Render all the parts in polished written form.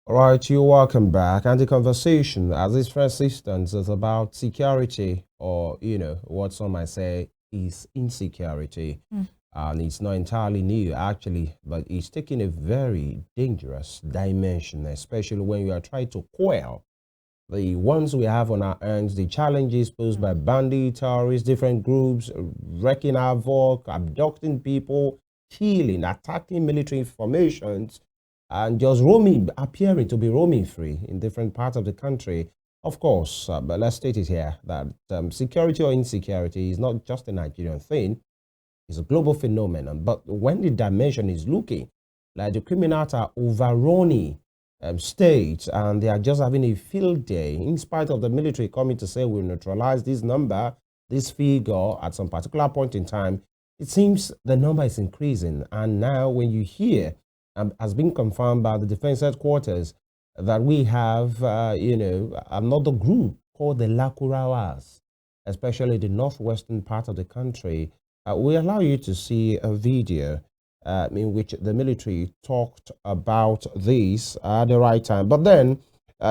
All right, you're welcome back. And the conversation, as this first instance, is about security, or what some might say is insecurity. And it's not entirely new, actually, but it's taking a very dangerous dimension, especially when you are trying to quell the ones we have on our hands, the challenges posed by bandit, terrorists, different groups, wrecking havoc, abducting people, killing, attacking military formations, and just roaming, appearing to be roaming free in different parts of the country. Of course, but let's state it here that security or insecurity is not just a Nigerian thing, it's a global phenomenon. But when the dimension is looking like the criminals are overrunning states and they are just having a field day, in spite of the military coming to say we'll neutralize this number, this figure at some particular point in time, it seems the number is increasing. And now when you hear, has been confirmed by the defense headquarters, that we have, another group called the Lakurawas, especially the northwestern part of the country. We allow you to see a video in which the military talked about this at the right time. But then,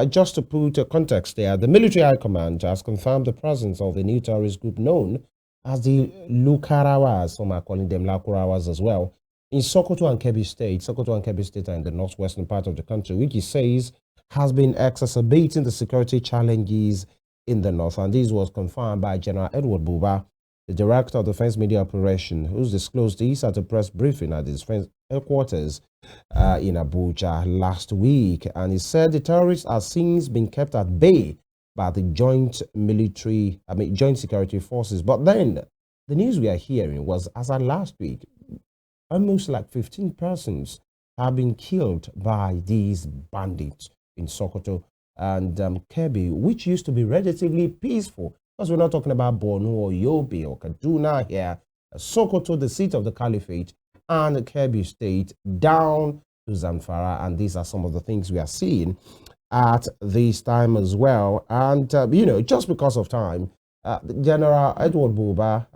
just to put a context there, the military high command has confirmed the presence of a new terrorist group known as the Lakurawas, some are calling them Lakurawas as well, in Sokoto and Kebbi State. Sokoto and Kebbi State are in the northwestern part of the country, which he says has been exacerbating the security challenges in the north. And this was confirmed by General Edward Buba, the director of Defense Media Operation, who's disclosed this at a press briefing at the defense headquarters in Abuja last week. And he said the terrorists are since been kept at bay by the joint security forces. But then the news we are hearing was, as of last week, almost like 15 persons have been killed by these bandits in Sokoto and Kebbi, which used to be relatively peaceful. Because we're not talking about Borno or Yobe or Kaduna here. Sokoto, the seat of the caliphate, and Kebbi State down to Zamfara. And these are some of the things we are seeing at this time as well. And, just because of time, General Edward Buba,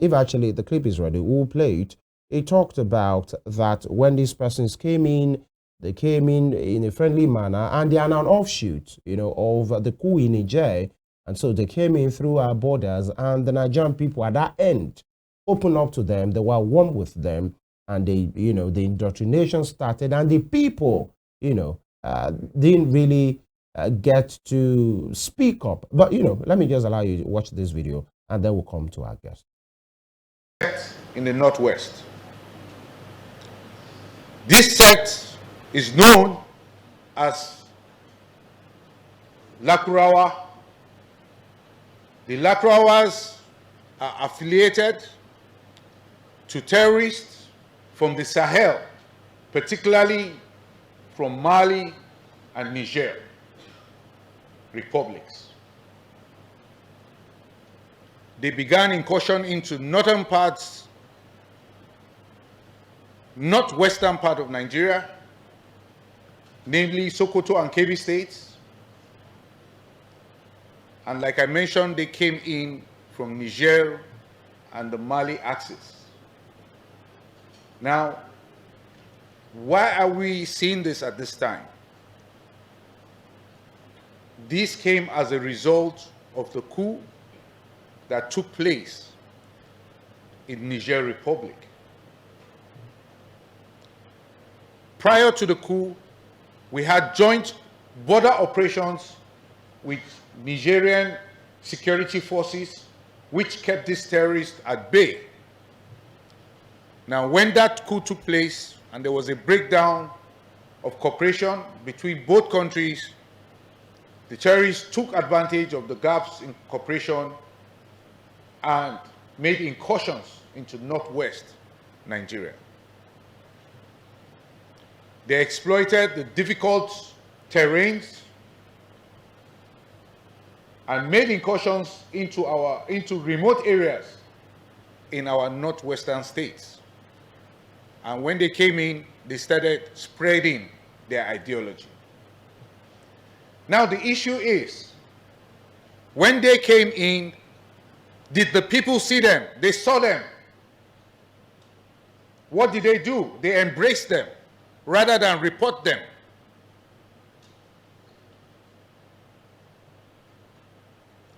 if actually the clip is ready, we'll play it. He talked about that when these persons came in, they came in a friendly manner, and they are now an offshoot, of the coup in Niger. And so they came in through our borders, and the Nigerian people at that end opened up to them. They were warm with them, and the indoctrination started, and the people, didn't really get to speak up. But, let me just allow you to watch this video, and then we'll come to our guest. In the Northwest. This sect is known as Lakurawa. The Lakurawas are affiliated to terrorists from the Sahel, particularly from Mali and Niger republics. They began incursion into northwestern part of Nigeria, namely Sokoto and Kebbi states. And like I mentioned, they came in from Niger and the Mali axis. Now, why are we seeing this at this time? This came as a result of the coup that took place in Niger Republic. Prior to the coup, we had joint border operations with Nigerian security forces, which kept these terrorists at bay. Now, when that coup took place and there was a breakdown of cooperation between both countries, the terrorists took advantage of the gaps in cooperation and made incursions into northwest Nigeria. They exploited the difficult terrains and made incursions into remote areas in our northwestern states. And when they came in, they started spreading their ideology. Now the issue is, when they came in, did the people see them? They saw them. What did they do? They embraced them rather than report them.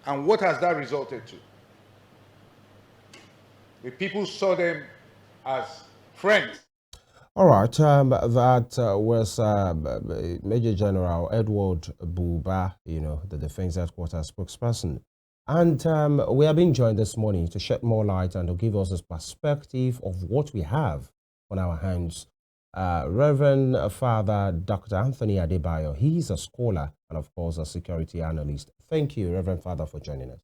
And what has that resulted to? The people saw them as friends. All right, that was Major General Edward Buba, the Defense Headquarters spokesperson. And we are being joined this morning to shed more light and to give us this perspective of what we have on our hands. Reverend Father Dr. Anthony ADEBAYO, he's a scholar and, of course, a security analyst. Thank you, Reverend Father, for joining us.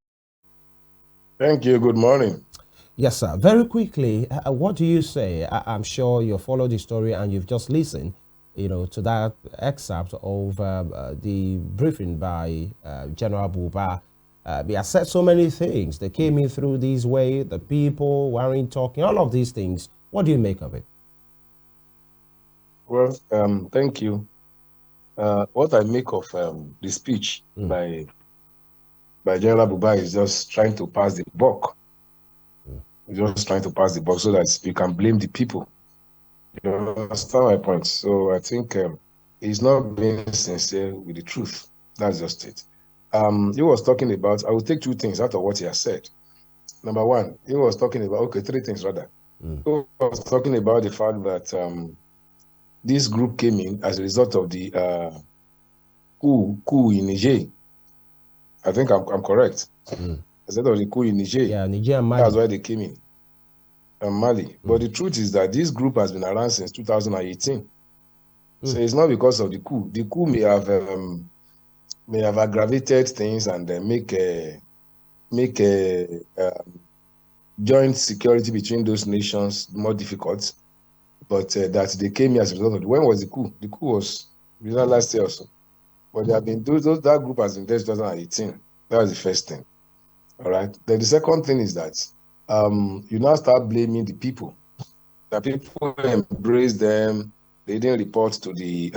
Thank you. Good morning. Yes, sir. Very quickly, what do you say? I'm sure you followed the story and you've just listened, to that excerpt of the briefing by General Buba. They have said so many things. They came in through this way, the people weren't talking, all of these things. What do you make of it? Well, thank you. What I make of the speech by General Buba is just trying to pass the buck. Just trying to pass the buck so that you can blame the people. You understand my point? So I think he's not being sincere with the truth. That's just it. He was talking about, I will take two things out of what he has said. Number one, he was talking about, three things rather. He was talking about the fact that this group came in as a result of the coup in Niger. I think I'm correct. Instead of the coup in Niger. Yeah, Niger and Mali. That's why they came in. Mali. But the truth is that this group has been around since 2018. So it's not because of the coup. The coup may have aggravated things and make a joint security between those nations more difficult. But that they came here as a result of it. When was the coup? The coup was last year or so. But they have been that group has been there since 2018. That was the first thing. All right. Then the second thing is that you now start blaming the people. The people embrace them. They didn't report to the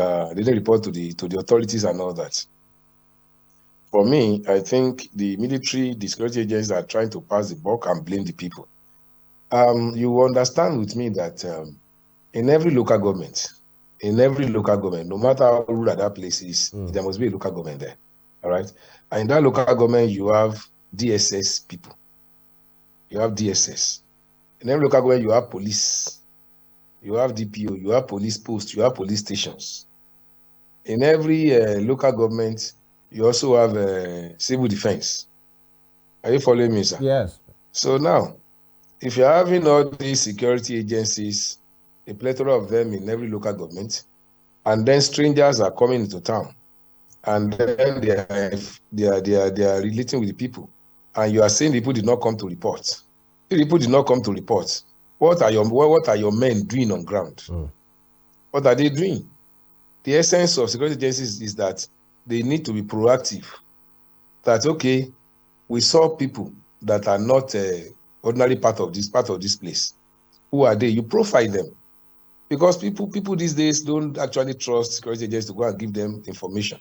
authorities and all that. For me, I think the military, the security agencies are trying to pass the buck and blame the people. You understand with me that in every local government, no matter how rural that place is, there must be a local government there. All right. And in that local government, you have DSS people. You have DSS. In every local government, you have police. You have DPO. You have police posts. You have police stations. In every local government, you also have civil defense. Are you following me, sir? Yes. So now, if you're having all these security agencies, a plethora of them in every local government, and then strangers are coming into town, and then they are relating with the people, and you are saying the people did not come to report. If people did not come to report, what are your men doing on ground? What are they doing? The essence of security agencies is that they need to be proactive. That okay, we saw people that are not ordinary part of this place. Who are they? You profile them. Because people these days don't actually trust security agencies to go and give them information.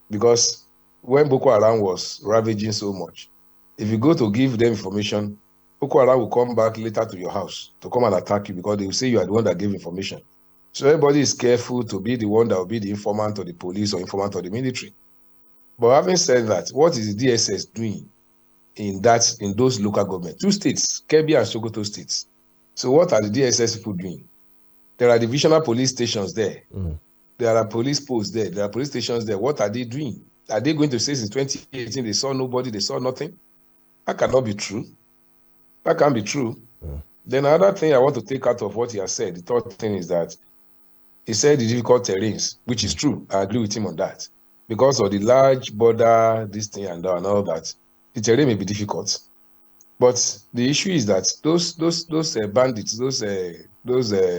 Because when Boko Haram was ravaging so much, if you go to give them information, Boko Haram will come back later to your house to come and attack you because they will say you are the one that gave information. So everybody is careful to be the one that will be the informant or the police or informant or the military. But having said that, what is the DSS doing in those local governments? Two states, Kebbi and Sokoto states. So what are the DSS people doing? There are divisional police stations there. There are police posts there. There are police stations there. What are they doing? Are they going to say since 2018 they saw nobody, they saw nothing? That cannot be true. That can't be true. Then another thing I want to take out of what he has said, the third thing is that he said the difficult terrains, which is true. I agree with him on that. Because of the large border, this thing and all that, the terrain may be difficult. But the issue is that those bandits, those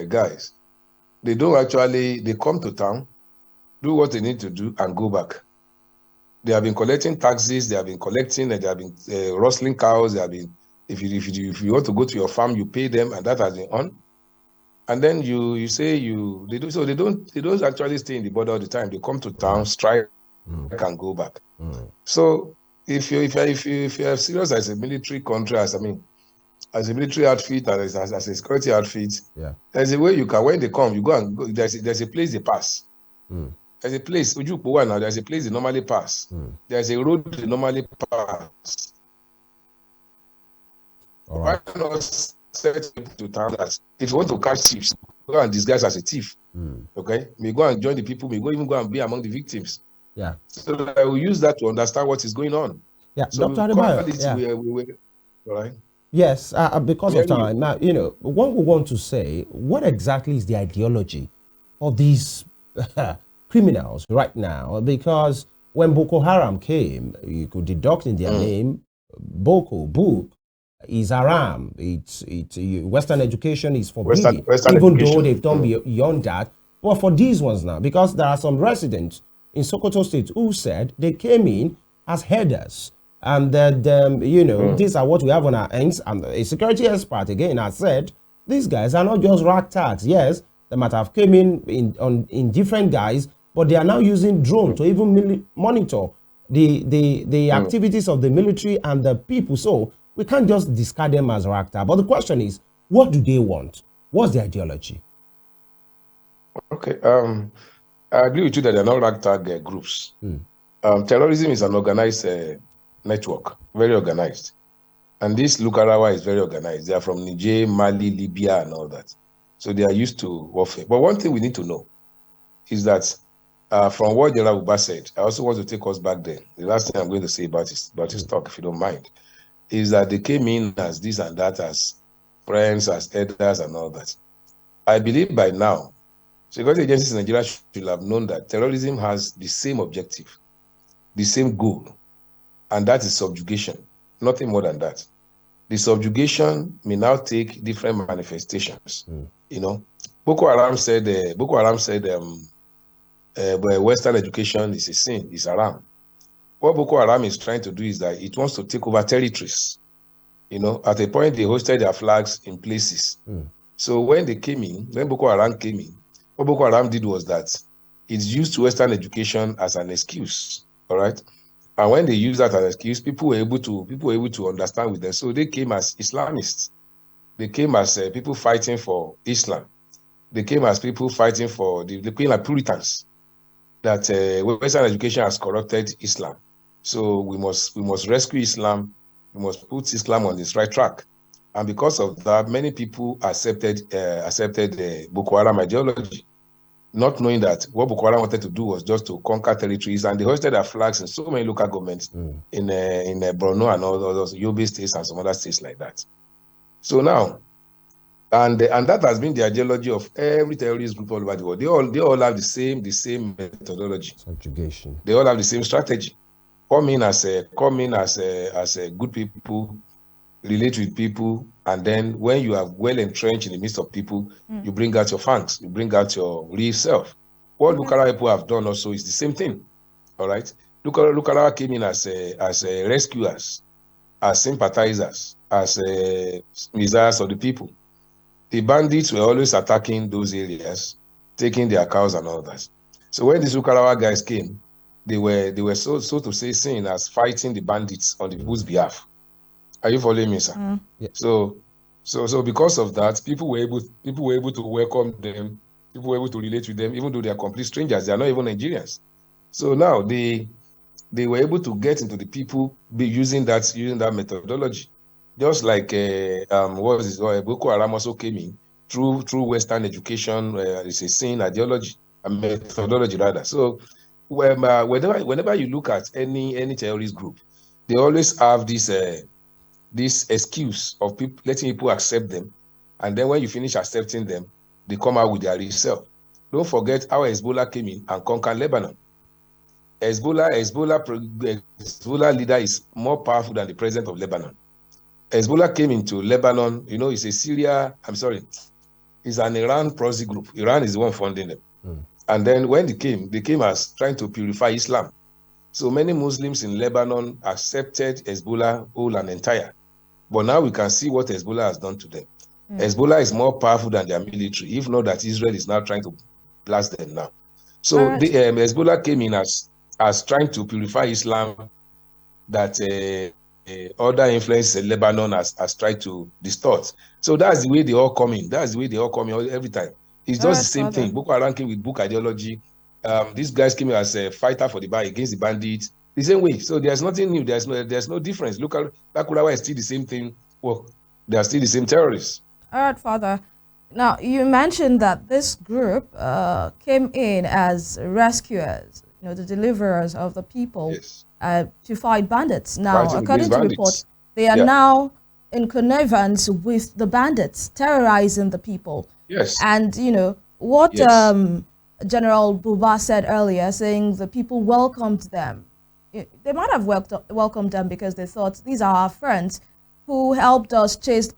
guys, they come to town, do what they need to do, and go back. They have been collecting taxes. They have been collecting. They have been rustling cows. They have been. If you want to go to your farm, you pay them, and that has been on. And then you say they do so they don't actually stay in the border all the time. They come to town, strike, and go back. So if you are serious as a military country, as a military outfit, as a security outfit, there's a way you can, when they come, you go and go, there's a place they pass. There's a place, Ujukpo now, there's a place they normally pass. There's a road they normally pass. All right. Why not set people to town that if you want to catch thieves, go and disguise as a thief. Okay? May go and join the people, may even go and be among the victims. Yeah. So I will use that to understand what is going on. Yeah, So Dr. ADEBAYO, all right. Yes, because of time. Now, one would want to say, what exactly is the ideology of these criminals right now? Because when Boko Haram came, you could deduct in their name, Boko, book, is Haram. It's Western education is forbidden, Western even education. though they've done beyond that. But for these ones now, because there are some residents in Sokoto State who said they came in as headers, and that these are what we have on our hands. And a security expert again has said these guys are not just ragtags. Yes, they might have came in different guys, but they are now using drone to even monitor the activities of the military and the people. So we can't just discard them as ragtag. But the question is, what do they want? What's the ideology? Okay. I agree with you that they're not ragtag groups. Terrorism is an organized network, very organized. And this Lakurawa is very organized. They are from Niger, Mali, Libya, and all that. So they are used to warfare. But one thing we need to know is that from what General Uba said, I also want to take us back there. The last thing I'm going to say about his talk, if you don't mind, is that they came in as this and that, as friends, as elders, and all that. I believe by now, security agencies in Nigeria should have known that terrorism has the same objective, the same goal, and that is subjugation, nothing more than that. The subjugation may now take different manifestations. Boko Haram said Western education is a sin, is haram. What Boko Haram is trying to do is that it wants to take over territories. At a point they hosted their flags in places. So when Boko Haram came in, what Boko Haram did was that it used Western education as an excuse. All right. And when they use that as an excuse, people were able to understand with them. So they came as Islamists. They came as people fighting for Islam. They came as people fighting for they came like Puritans. That Western education has corrupted Islam. So we must rescue Islam. We must put Islam on its right track. And because of that, many people accepted Boko Haram ideology, not knowing that what Boko Haram wanted to do was just to conquer territories, and they hoisted their flags in so many local governments in Borno and all those Yobe states and some other states like that. So now, and that has been the ideology of every terrorist group all over the world. They all have the same methodology. Subjugation. They all have the same strategy. Come in as good people, relate with people, and then when you are well entrenched in the midst of people, you bring out your fangs, you bring out your real self. What Lakurawa people have done also is the same thing. All right, Lakurawa came in as rescuers, as sympathizers, as missiles of the people. The bandits were always attacking those areas, taking their cows and all that. So when these Lakurawa guys came, they were so to say seen as fighting the bandits on the people's behalf. Are you following me, sir? Yeah. So because of that, people were able to welcome them. People were able to relate with them, even though they are complete strangers. They are not even Nigerians. So now they were able to get into the people using that methodology. Just like Boko Haram also came in through Western education. It's a sin ideology, a methodology rather. So whenever you look at any terrorist group, they always have this excuse of people letting people accept them, and then when you finish accepting them, they come out with their real self. Don't forget how Hezbollah came in and conquered Lebanon. Hezbollah leader is more powerful than the president of Lebanon. Hezbollah came into Lebanon, it's an Iran proxy group. Iran is the one funding them. And then when they came as trying to purify Islam. So many Muslims in Lebanon accepted Hezbollah whole and entire. But now we can see what Hezbollah has done to them. Hezbollah is more powerful than their military, if not that Israel is now trying to blast them now. So Hezbollah came in as trying to purify Islam, that other influences in Lebanon has tried to distort. So that's the way they all come in. That's the way they all come in every time. It's just the same thing. Boko Haram came with book ideology. these guys came as a fighter for the against the bandits. The same way. So there's nothing new. There's no difference. Look at Lakurawa is still the same thing. Well, they are still the same terrorists. All right, Father. Now, you mentioned that this group came in as rescuers, the deliverers of the people, Yes. To fight bandits. Now, Fighting according to against reports, they are now in connivance with the bandits, terrorizing the people. Yes. And, what Yes. General Buba said earlier, saying the people welcomed them. They might have welcomed them because they thought these are our friends who helped us chase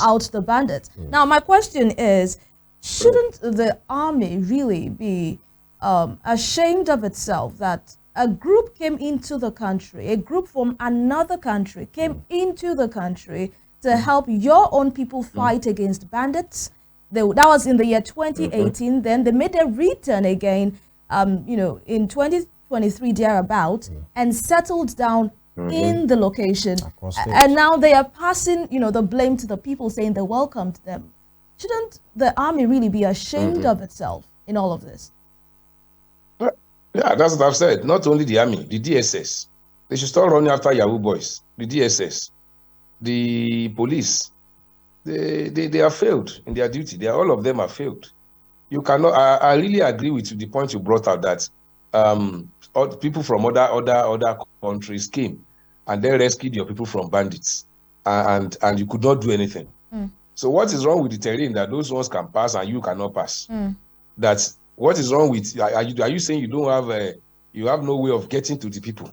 out the bandits. Now, my question is, shouldn't the army really be ashamed of itself that a group came into the country, a group from another country came into the country to help your own people fight against bandits? That was in the year 2018. Then they made a return again, in 2023 thereabout, and settled down in the location. And now they are passing, the blame to the people, saying they welcomed them. Shouldn't the army really be ashamed of itself in all of this? Yeah, that's what I've said. Not only the army, the DSS. They should start running after Yahoo boys. The DSS, the police. They have failed in their duty. All of them have failed. You cannot. I really agree with you, the point you brought out, that people from other countries came and they rescued your people from bandits, and you could not do anything. So what is wrong with the terrain that those ones can pass and you cannot pass? That's what is wrong with. Are you saying you don't have you have no way of getting to the people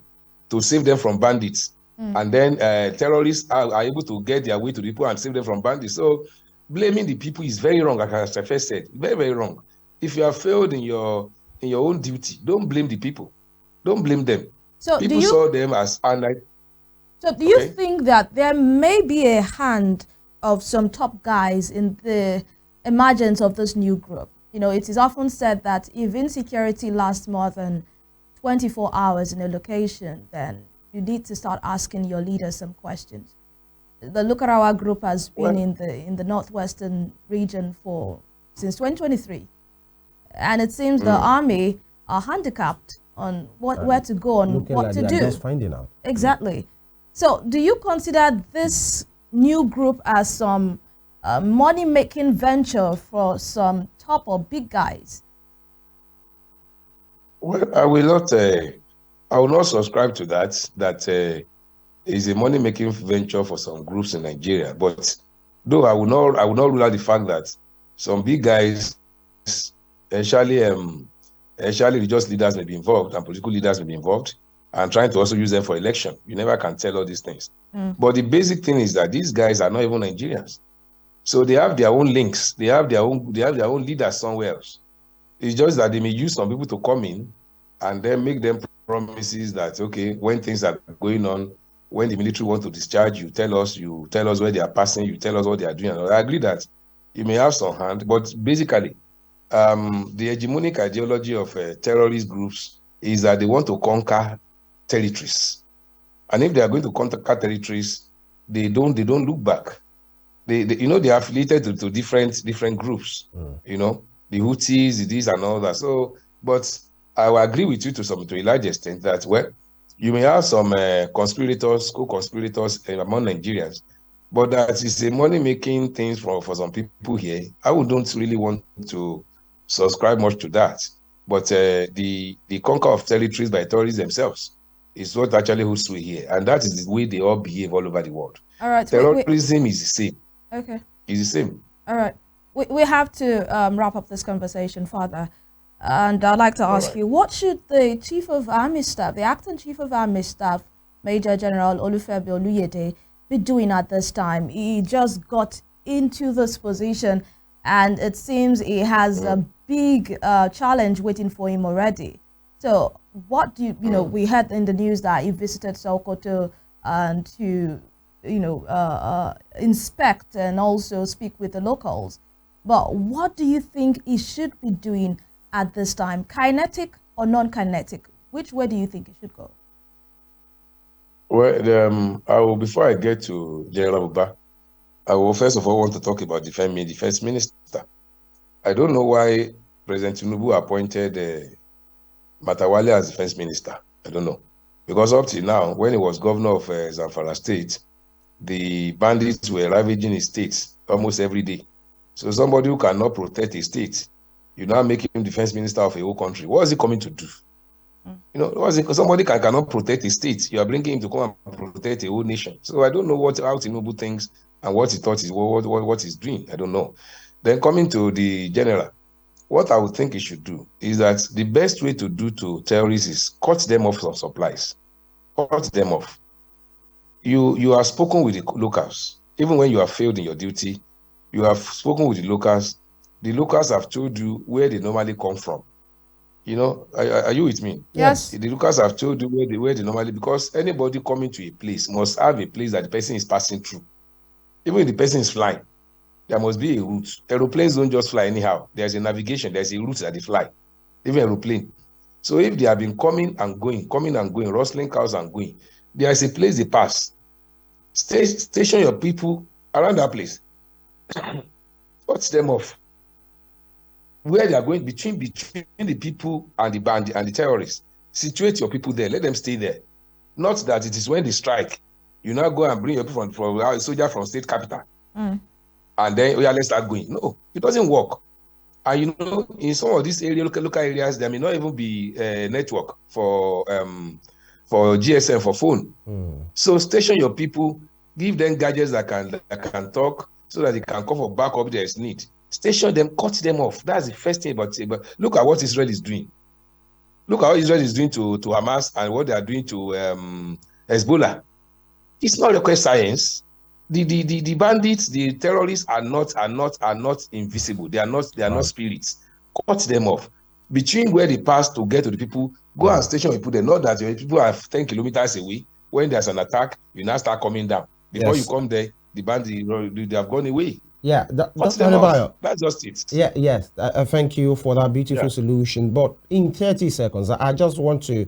to save them from bandits? And then terrorists are able to get their way to the people and save them from bandits. So blaming the people is very wrong, like I first said, very, very wrong. If you have failed in your own duty, don't blame the people. Don't blame them. So people saw them as So do you think that there may be a hand of some top guys in the emergence of this new group? It is often said that if insecurity lasts more than 24 hours in a location, then you need to start asking your leaders some questions. The Lakurawa group has been in the northwestern region since 2023, and it seems the army are handicapped on where to go and what to do. Just finding out. Exactly. So, do you consider this new group as some money-making venture for some top or big guys? Well, I will not subscribe to that. That is a money-making venture for some groups in Nigeria. But though I will not rule out the fact that some big guys, especially religious leaders, may be involved, and political leaders may be involved, and trying to also use them for election. You never can tell all these things. But the basic thing is that these guys are not even Nigerians, so they have their own links. They have their own leaders somewhere else. It's just that they may use some people to come in and then make them promises that, okay, when things are going on, when the military want to discharge, you tell us where they are passing, you tell us what they are doing. I agree that you may have some hand, but basically, the hegemonic ideology of terrorist groups is that they want to conquer territories, and if they are going to conquer territories, they don't look back. They are affiliated to different groups. The Houthis, this and all that. So, but I will agree with you to a large extent that, well, you may have some co-conspirators among Nigerians, but that is a money-making thing for some people here. I wouldn't really want to subscribe much to that. But the conquer of territories by terrorists themselves is what actually holds sway here, and that is the way they all behave all over the world. All right, terrorism is the same. Okay, it's the same. All right, we have to wrap up this conversation, Father, and I'd like to ask you, what should the Chief of Army Staff, the acting Chief of Army Staff, Major General Olufemi Oluyede, be doing at this time? He just got into this position, and it seems he has a big challenge waiting for him already. So what do you, we heard in the news that he visited Sokoto and to, inspect and also speak with the locals. But what do you think he should be doing at this time? Kinetic or non-kinetic? Which way do you think he should go? Well, before I get to General Buba, I will first of all want to talk about the Femi, the First Minister. I don't know why President Tinubu appointed Matawale as defense minister. I don't know. Because up till now, when he was governor of Zamfara State, the bandits were ravaging his state almost every day. So somebody who cannot protect a state, you now make him defense minister of a whole country. What is he coming to do? You know, somebody cannot protect a state. You are bringing him to come and protect a whole nation. So I don't know how Tinubu thinks and what he thought is what he's doing. I don't know. Then coming to the general, what I would think he should do is that the best way to do to terrorists is cut them off from supplies. Cut them off. You have spoken with the locals. Even when you have failed in your duty, you have spoken with the locals. The locals have told you where they normally come from. You know, are you with me? Yes. The locals have told you where they normally, because anybody coming to a place must have a place that the person is passing through. Even if the person is flying, there must be a route. Aeroplanes don't just fly anyhow. There's a navigation, there's a route that they fly, even aeroplane. So if they have been coming and going, rustling cows and going, there is a place they pass. Station your people around that place. Cut them off. Where they are going between the people and the band and the terrorists. Situate your people there. Let them stay there. Not that it is when they strike, you now go and bring your people from a soldier from state capital. And then, let's start going. No, it doesn't work. And you know, in some of these local areas, there may not even be a network for GSM, for phone. So station your people, give them gadgets that can talk, so that they can come for backup there is need. Station them, cut them off. That's the first thing about it. But look at what Israel is doing. Look at what Israel is doing to Hamas and what they are doing to Hezbollah. It's not rocket science. The bandits, the terrorists are not invisible. They are not spirits. Cut them off. Between where they pass to get to the people, go and station people there. Not that your people are 10 kilometers away. When there's an attack, you now start coming down. Before you come there, the bandits, they have gone away. Yeah, That's just it. Yeah, yes. Thank you for that beautiful solution. But in 30 seconds, I just want to,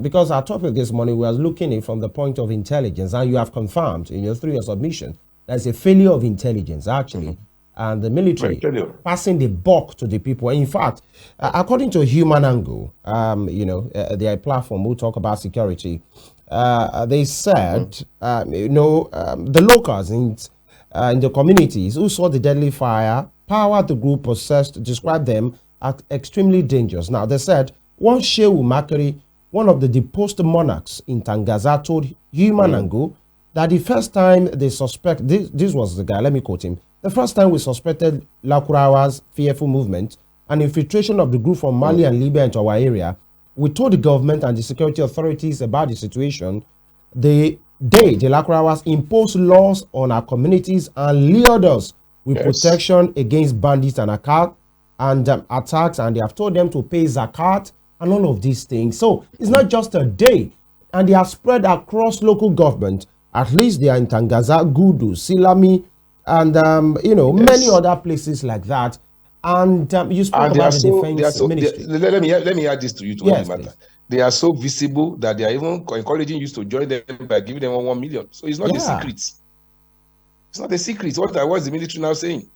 because our topic this morning, we are looking at it from the point of intelligence, and you have confirmed through your submission, there's a failure of intelligence, actually, and the military passing the buck to the people. In fact, according to Human Angle, their platform, we'll talk about security, they said, the locals in the communities who saw the deadly fire, the group possessed, described them as extremely dangerous. Now, they said one Shehu Makari, one of the deposed monarchs in Tangaza, told Human Angle that the first time they suspect, this was the guy, let me quote him, the first time we suspected Lakurawa's fearful movement and infiltration of the group from Mali and Libya into our area, we told the government and the security authorities about the situation. The Lakurawas imposed laws on our communities and lured us with protection against bandits and attacks, and they have told them to pay zakat and all of these things. So it's not just a day, and they are spread across local government. At least they are in Tangaza, Gudu, Silami, and many other places like that. And you spoke about the defense ministry. Let me add this to you to what matter. They are so visible that they are even encouraging you to join them by giving them 1 million. So it's not a secret. It's not a secret. What's the military now saying?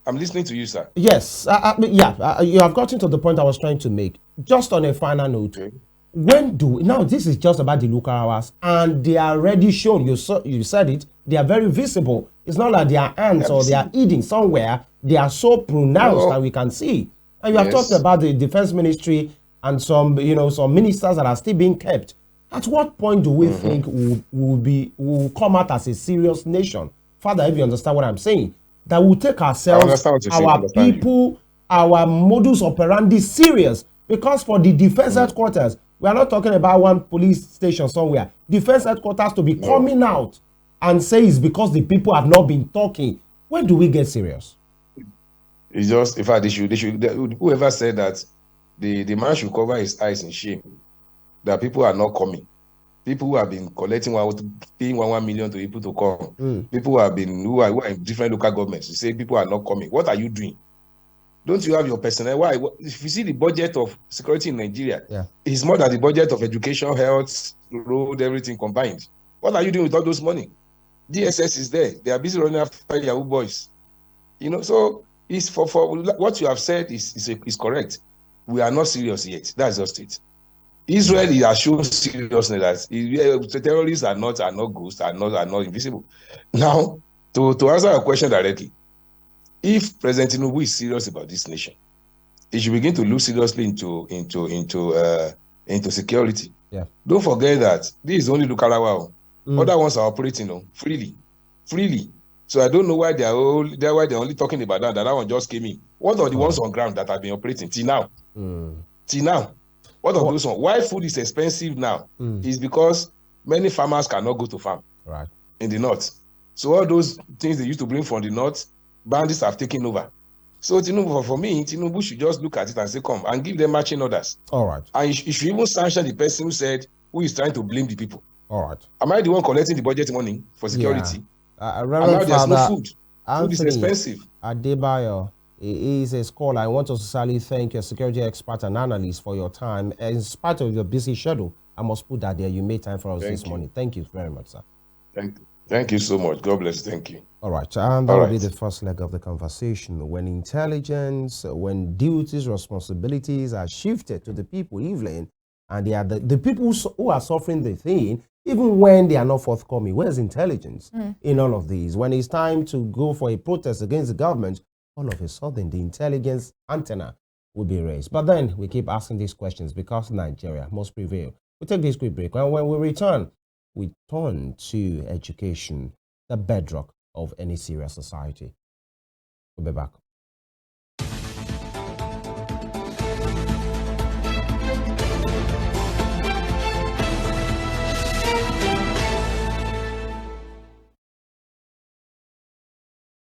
I'm listening to you, sir. Yes. You have gotten to the point I was trying to make. Just on a final note, now this is just about the Lakurawas, and they are already shown. You said it. They are very visible. It's not like they are ants or they are eating somewhere. They are so pronounced that we can see. And you have talked about the defense ministry and some ministers that are still being kept. At what point do we think we'll come out as a serious nation? Father, if you understand what I'm saying, that we'll take ourselves, our people, our modus operandi serious. Because for the defense headquarters, we are not talking about one police station somewhere. Defense headquarters to be coming out and say it's because the people have not been talking. When do we get serious? It's just, in fact, they should, whoever said that the man should cover his eyes in shame, that people are not coming. People who have been collecting paying 1 million to people to come. People who are in different local governments. You say people are not coming. What are you doing? Don't you have your personnel? Why? If you see the budget of security in Nigeria, it's more than the budget of education, health, road, everything combined. What are you doing with all those money? DSS is there. They are busy running after Yahoo boys. So it's for what you have said is correct. we are not serious yet. That's just it. Israel has shown seriousness that terrorists are not ghosts, are not invisible. Now, to answer your question directly, if President Tinubu is serious about this nation, he should begin to look seriously into security. Yeah. Don't forget that this is only Lakurawa. Other ones are operating freely. So I don't know why they're only talking about that. That one just came in. What are the ones on ground that have been operating till now? Till now. What are those ones? Why food is expensive now is because many farmers cannot go to farm in the north. So all those things they used to bring from the north, bandits have taken over. So Tinubu, for me, Tinubu should just look at it and say, come, and give them marching orders. All right. And you should even sanction the person who is trying to blame the people. All right. Am I the one collecting the budget money for security? Yeah. And now there's no food. Anthony, food is expensive. ADEBAYO is a scholar. I want to sincerely thank your security expert and analyst for your time. In spite of your busy schedule, I must put that there. You made time for us this morning. Thank you very much, sir. Thank you so much. God bless. Thank you. All right. And that will be the first leg of the conversation. When intelligence, when duties, responsibilities are shifted to the people, Evelyn, and they are the people who are suffering the thing, even when they are not forthcoming. Where's intelligence in all of these? When it's time to go for a protest against the government, all of a sudden the intelligence antenna will be raised. But then we keep asking these questions because Nigeria must prevail. We'll take this quick break. And when we return, we turn to education, the bedrock of any serious society. We'll be back.